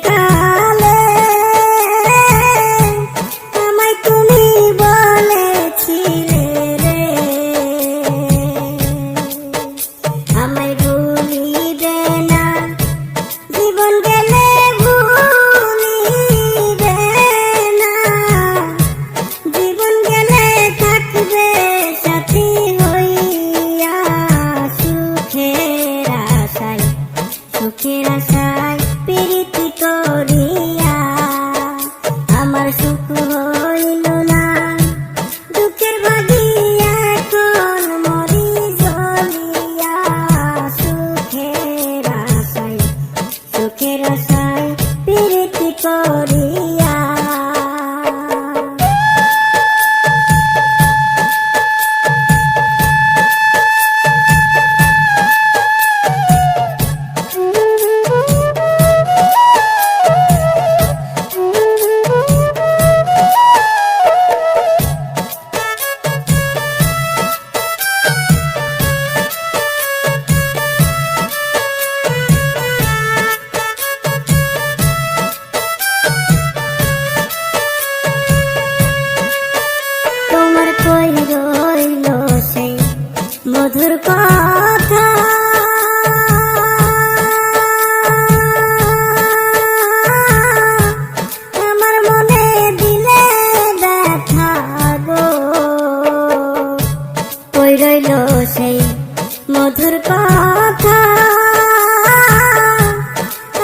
কালে আমায় তুমি বলেছিলে রে, আমায় ভুলিবে না জীবন গেলে ভুলিবে না, জীবন গেলে থাকবে সাথী হইয়া সুখের আশায়, সুখের আশায় প্রীতি করিয়া আমার সুখ হইল না, দুঃখের ভাগিয়া এখন মরি জ্বলিয়া সুখের আশায়, সুখের আশায় প্রীতি করিয়া। তোমার কই রইল সেই মধুর কথা, আমার মনে দিলে ব্যথা গো, কই রইল সেই মধুর কথা,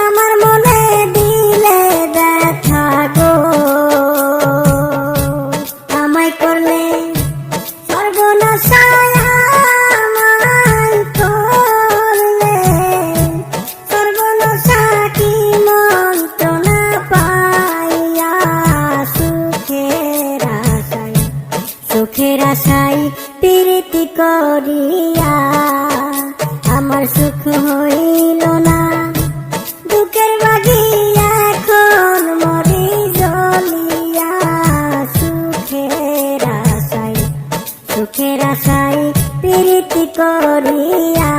আমার মনে দিলে ব্যথা গো, আমায় করলে সর্বনাশা, আমায় করলে সর্বনাশা, কি মন্ত্রণা পাইয়া সুখের আশায়, সুখের আশায় প্রীতি করিয়া আমার সুখ হইল না, দুঃখের বাগিয়া এখন মরি জ্বলিয়া সুখের আশায়, সুখের আশায় প্রীতি করিয়া।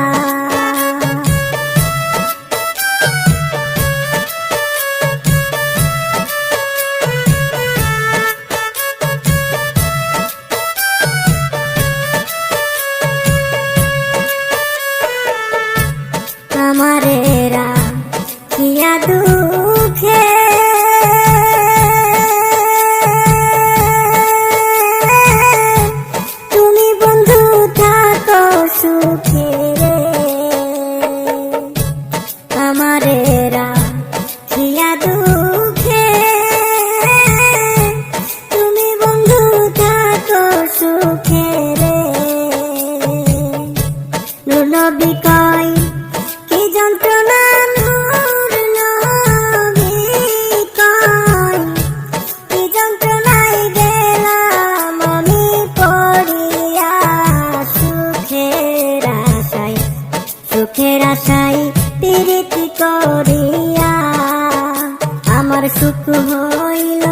আমারে রাখিয়া দুঃখে তুমি বন্ধু থাকো সুখে রে, আমারে রাখিয়া দুঃখে তুমি বন্ধু থাকো সুখে রে, নূর নবী কয় কি যন্ত্রণা, নূর নবী কয় কি যন্ত্রণায় গেলাম আমি পড়িয়া সুখের আশায়, সুখের আশায় প্রীতি করিয়া আমার সুখ হইল